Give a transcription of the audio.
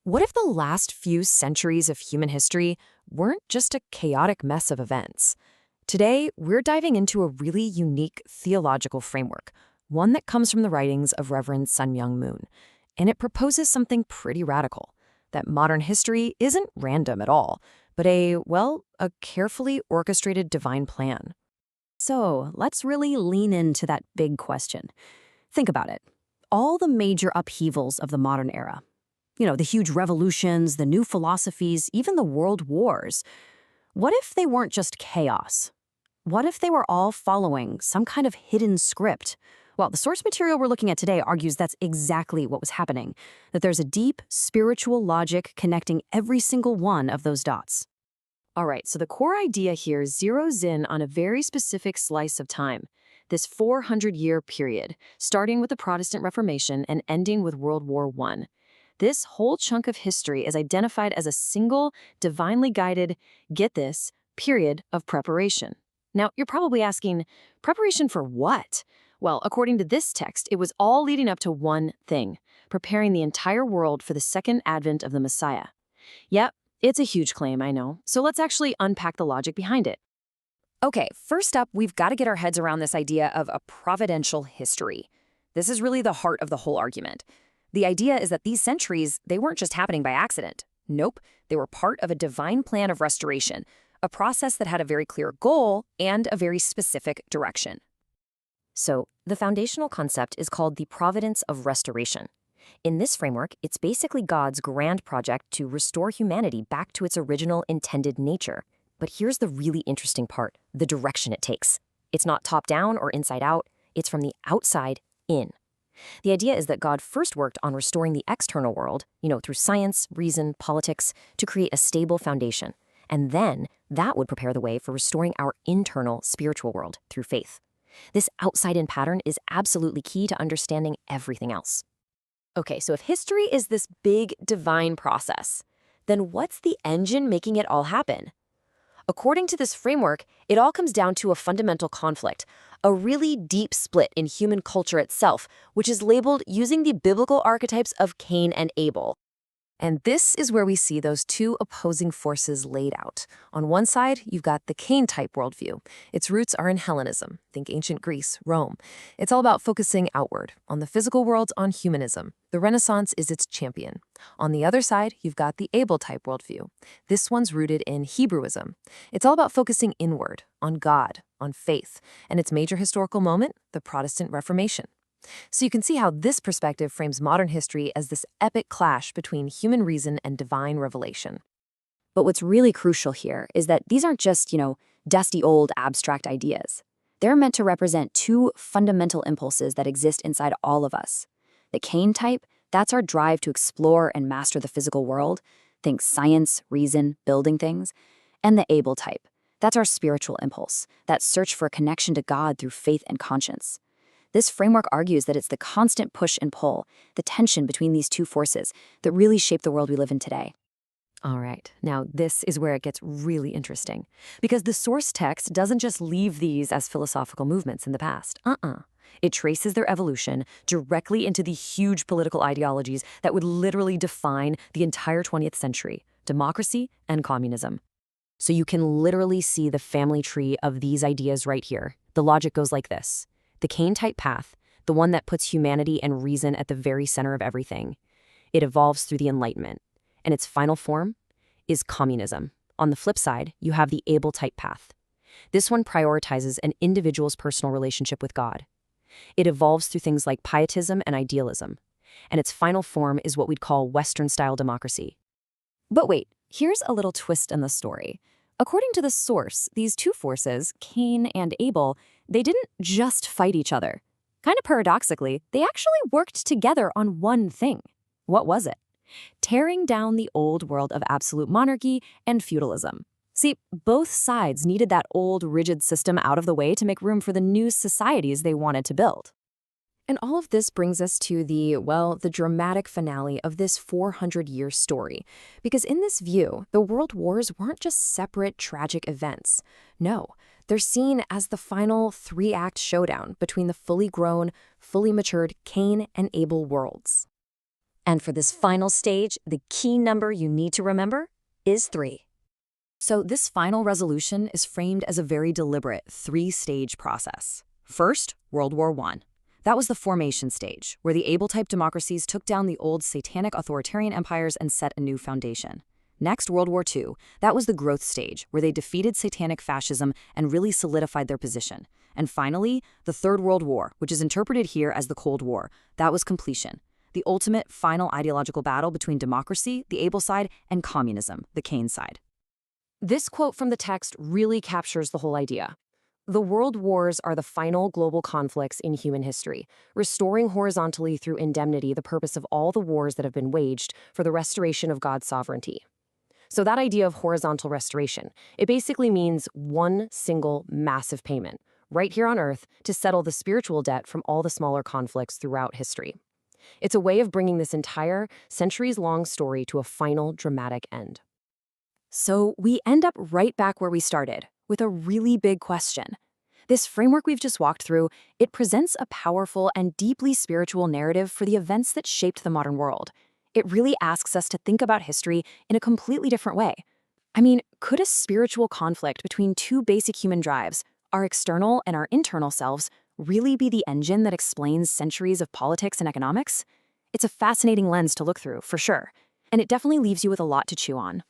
What if the last few centuries of human history weren't just a chaotic mess of events? Today, we're diving into a really unique theological framework, one that comes from the writings of Reverend Sun Myung Moon. And it proposes something pretty radical, that modern history isn't random at all, but a carefully orchestrated divine plan. So let's really lean into that big question. Think about it. All the major upheavals of the modern era, the huge revolutions, the new philosophies, even the world wars. What if they weren't just chaos? What if they were all following some kind of hidden script? Well, the source material we're looking at today argues that's exactly what was happening, that there's a deep spiritual logic connecting every single one of those dots. All right, so the core idea here zeroes in on a very specific slice of time, this 400-year period, starting with the Protestant Reformation and ending with World War I. This whole chunk of history is identified as a single, divinely guided, get this, period of preparation. Now, you're probably asking, preparation for what? Well, according to this text, it was all leading up to one thing, preparing the entire world for the second advent of the Messiah. Yep, it's a huge claim, I know, so let's actually unpack the logic behind it. Okay, first up, we've got to get our heads around this idea of a providential history. This is really the heart of the whole argument. The idea is that these centuries, they weren't just happening by accident. Nope, they were part of a divine plan of restoration, a process that had a very clear goal and a very specific direction. So, the foundational concept is called the providence of restoration. In this framework, it's basically God's grand project to restore humanity back to its original intended nature. But here's the really interesting part, the direction it takes. It's not top-down or inside-out, it's from the outside in. The idea is that God first worked on restoring the external world, through science, reason, politics, to create a stable foundation. And then that would prepare the way for restoring our internal spiritual world through faith. This outside-in pattern is absolutely key to understanding everything else. Okay, so if history is this big divine process, then what's the engine making it all happen? According to this framework, it all comes down to a fundamental conflict, a really deep split in human culture itself, which is labeled using the biblical archetypes of Cain and Abel. And this is where we see those two opposing forces laid out. On one side, you've got the Cain-type worldview. Its roots are in Hellenism, think ancient Greece, Rome. It's all about focusing outward, on the physical world, on humanism. The Renaissance is its champion. On the other side, you've got the Abel-type worldview. This one's rooted in Hebrewism. It's all about focusing inward, on God, on faith, and its major historical moment, the Protestant Reformation. So you can see how this perspective frames modern history as this epic clash between human reason and divine revelation. But what's really crucial here is that these aren't just, dusty old abstract ideas. They're meant to represent two fundamental impulses that exist inside all of us. The Cain type, that's our drive to explore and master the physical world, think science, reason, building things. And the Abel type, that's our spiritual impulse, that search for a connection to God through faith and conscience. This framework argues that it's the constant push and pull, the tension between these two forces, that really shape the world we live in today. All right, now this is where it gets really interesting, because the source text doesn't just leave these as philosophical movements in the past. It traces their evolution directly into the huge political ideologies that would literally define the entire 20th century, democracy and communism. So you can literally see the family tree of these ideas right here. The logic goes like this. The Cain-type path, the one that puts humanity and reason at the very center of everything, it evolves through the Enlightenment, and its final form is communism. On the flip side, you have the Abel-type path. This one prioritizes an individual's personal relationship with God. It evolves through things like pietism and idealism, and its final form is what we'd call Western-style democracy. But wait, here's a little twist in the story. According to the source, these two forces, Cain and Abel, they didn't just fight each other. Kind of paradoxically, they actually worked together on one thing. What was it? Tearing down the old world of absolute monarchy and feudalism. See, both sides needed that old, rigid system out of the way to make room for the new societies they wanted to build. And all of this brings us to the dramatic finale of this 400-year story. Because in this view, the world wars weren't just separate tragic events. No, they're seen as the final three-act showdown between the fully grown, fully matured Cain and Abel worlds. And for this final stage, the key number you need to remember is 3. So this final resolution is framed as a very deliberate 3-stage process. First, World War I. That was the formation stage, where the able-type democracies took down the old satanic authoritarian empires and set a new foundation. Next, World War II. That was the growth stage, where they defeated satanic fascism and really solidified their position. And finally, the Third World War, which is interpreted here as the Cold War. That was completion. The ultimate final ideological battle between democracy, the able side, and communism, the Kane side. This quote from the text really captures the whole idea. The world wars are the final global conflicts in human history, restoring horizontally through indemnity the purpose of all the wars that have been waged for the restoration of God's sovereignty. So that idea of horizontal restoration, it basically means one single massive payment, right here on Earth, to settle the spiritual debt from all the smaller conflicts throughout history. It's a way of bringing this entire centuries-long story to a final dramatic end. So we end up right back where we started, with a really big question. This framework we've just walked through, it presents a powerful and deeply spiritual narrative for the events that shaped the modern world. It really asks us to think about history in a completely different way. I mean, could a spiritual conflict between two basic human drives, our external and our internal selves, really be the engine that explains centuries of politics and economics? It's a fascinating lens to look through, for sure, and it definitely leaves you with a lot to chew on.